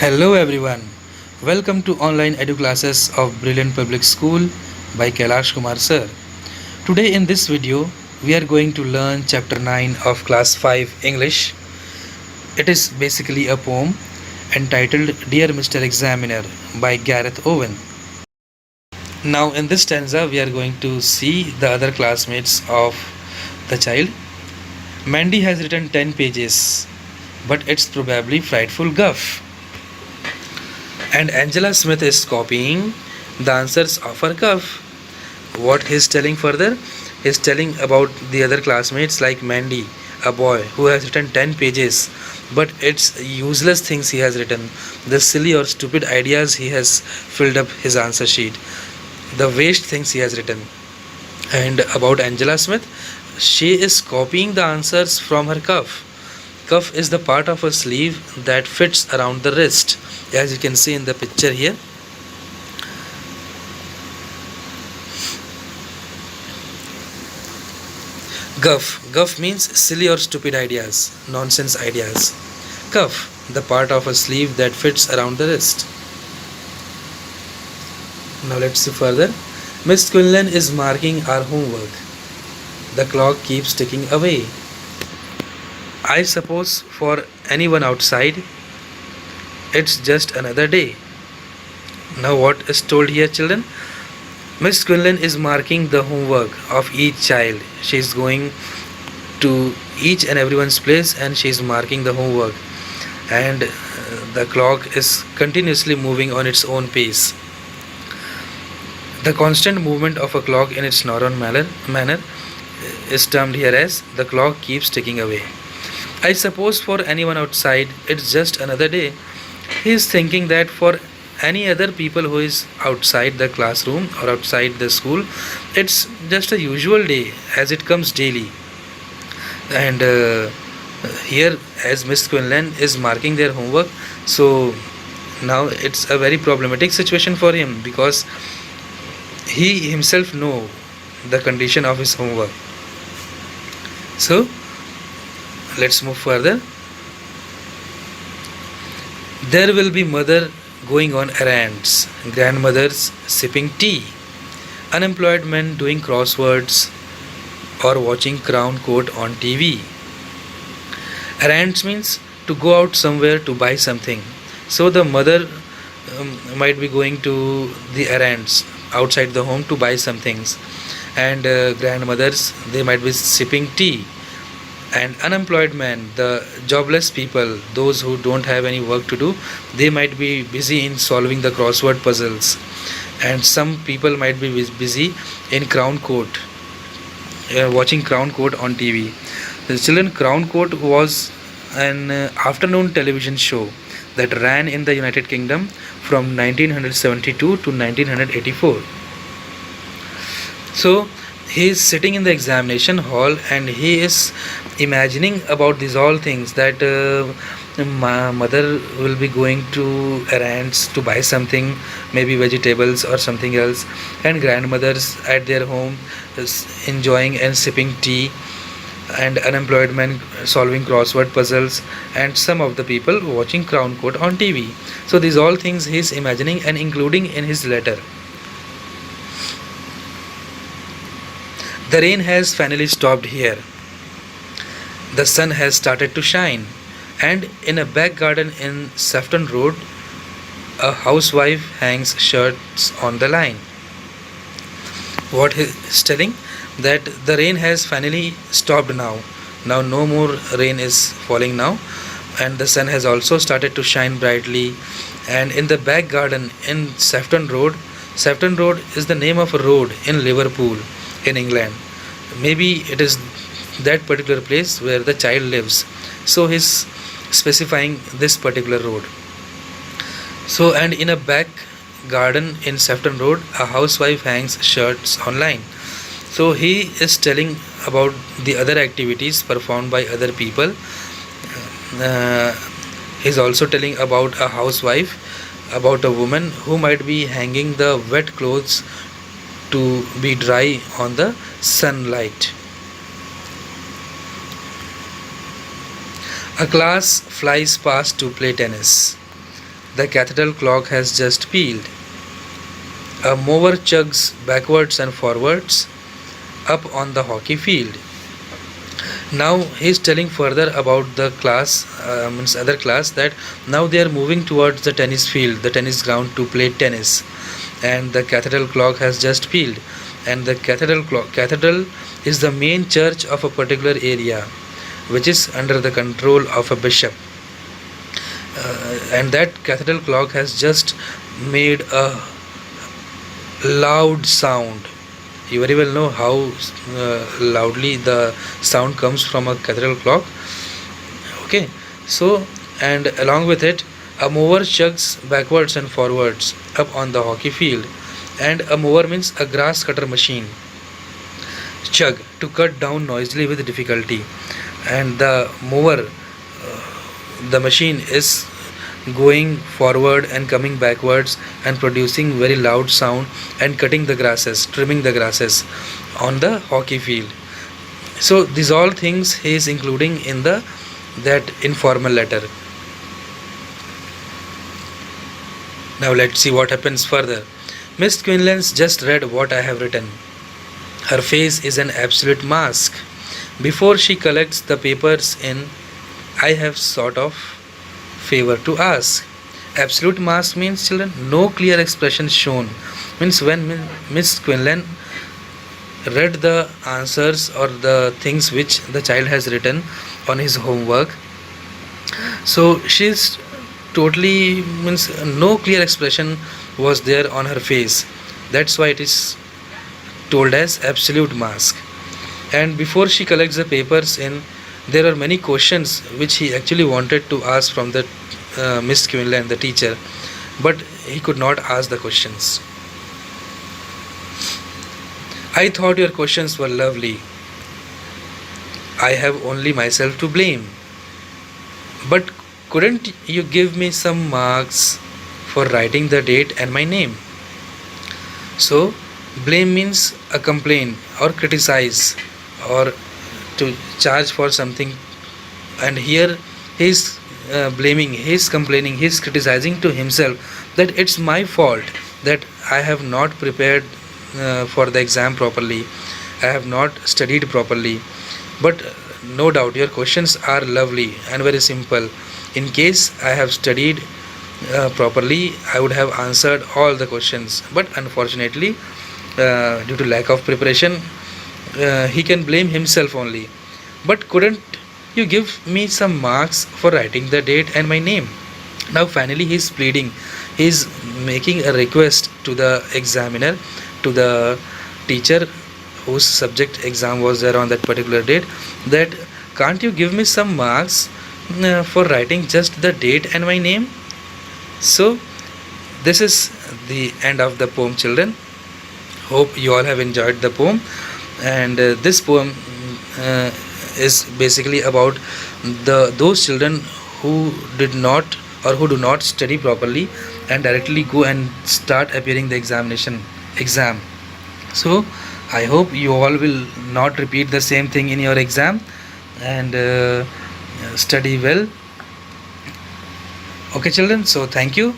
Hello everyone. Welcome to online edu classes of Brilliant Public School by Kailash Kumar sir. Today in this video we are going to learn chapter 9 of class 5 English. It is basically a poem entitled Dear Mr. Examiner by Gareth Owen. Now in this stanza we are going to see the other classmates of the child. Mandy has written 10 pages, but it's probably frightful guff. And Angela Smith is copying the answers of her cuff. What he's telling further is telling about the other classmates like Mandy, a boy who has written 10 pages, but it's useless things he has written. The silly or stupid ideas he has filled up his answer sheet. The waste things he has written. And about Angela Smith, she is copying the answers from her cuff. Cuff is the part of a sleeve that fits around the wrist, as you can see in the picture here. Guff means silly or stupid ideas, nonsense ideas. Cuff, the part of a sleeve that fits around the wrist. Now let's see further. Miss Quinlan is marking our homework. The clock keeps ticking away. I suppose for anyone outside, it's just another day. Now what is told here, children? Miss Quinlan is marking the homework of each child. She is going to each and everyone's place and she is marking the homework. And the clock is continuously moving on its own pace. The constant movement of a clock in its normal manner is termed here as the clock keeps ticking away. I suppose for anyone outside, it's just another day. He is thinking that for any other people who is outside the classroom or outside the school, it's just a usual day as it comes daily. And here, as Miss Quinlan is marking their homework, so now it's a very problematic situation for him because he himself know the condition of his homework. So let's move further. There will be mother going on errands, grandmothers sipping tea, unemployed men doing crosswords or watching Crown Court on TV. Errands means to go out somewhere to buy something. So the mother might be going to the errands outside the home to buy some things, and grandmothers, they might be sipping tea. And unemployed men, the jobless people, those who don't have any work to do, they might be busy in solving the crossword puzzles. And some people might be busy in Crown Court, watching Crown Court on TV. The children, Crown Court was an afternoon television show that ran in the United Kingdom from 1972 to 1984. So he is sitting in the examination hall and he is imagining about these all things that my mother will be going to errands to buy something, maybe vegetables or something else, and grandmothers at their home is enjoying and sipping tea, and unemployed men solving crossword puzzles, and some of the people watching Crown Court on TV. So these all things he is imagining and including in his letter. The rain has finally stopped here. The sun has started to shine, and in a back garden in Sefton Road, a housewife hangs shirts on the line. What he is telling? That the rain has finally stopped now. Now no more rain is falling now, and the sun has also started to shine brightly. And in the back garden in Sefton Road is the name of a road in Liverpool in England. Maybe it is that particular place where the child lives. So he's specifying this particular road. So, and in a back garden in Sefton Road, a housewife hangs shirts online. So he is telling about the other activities performed by other people. He's also telling about a housewife, about a woman who might be hanging the wet clothes to be dry on the sunlight. A class flies past to play tennis. The cathedral clock has just pealed. A mower chugs backwards and forwards up on the hockey field. Now he is telling further about the class, means other class, that now they are moving towards the tennis field, the tennis ground, to play tennis, and the cathedral clock has just pealed. And the cathedral is the main church of a particular area, which is under the control of a bishop. And that cathedral clock has just made a loud sound. You very well know how loudly the sound comes from a cathedral clock. Okay, so, and along with it, a mower chugs backwards and forwards up on the hockey field. And a mower means a grass cutter machine. Chug, to cut down noisily with difficulty. And the mower, the machine, is going forward and coming backwards and producing very loud sound and cutting the grasses, trimming the grasses on the hockey field. So these all things he is including in that informal letter. Now let's see what happens further. Miss Quinlan's just read what I have written. Her face is an absolute mask. Before she collects the papers in, I have sort of favor to ask. Absolute mask means, children, no clear expression shown. Means when Miss Quinlan read the answers or the things which the child has written on his homework, so she's totally, means no clear expression was there on her face. That's why it is told as absolute mask. And before she collects the papers in, there are many questions which he actually wanted to ask from the Miss Quinlan, the teacher, but he could not ask the questions. I thought your questions were lovely. I have only myself to blame. But couldn't you give me some marks for writing the date and my name? So, blame means a complaint or criticize or to charge for something, and here he is blaming, he is complaining, he is criticizing to himself that it's my fault that I have not prepared for the exam properly, I have not studied properly. But no doubt your questions are lovely and very simple. In case I have studied properly, I would have answered all the questions, but unfortunately due to lack of preparation, he can blame himself only. But couldn't you give me some marks for writing the date and my name? Now finally he is pleading, he is making a request to the examiner, to the teacher whose subject exam was there on that particular date, that can't you give me some marks for writing just the date and my name? So this is the end of the poem, children. Hope you all have enjoyed the poem. And this poem is basically about those children who did not or who do not study properly and directly go and start appearing the exam. So I hope you all will not repeat the same thing in your exam, and study well. Okay children, so thank you.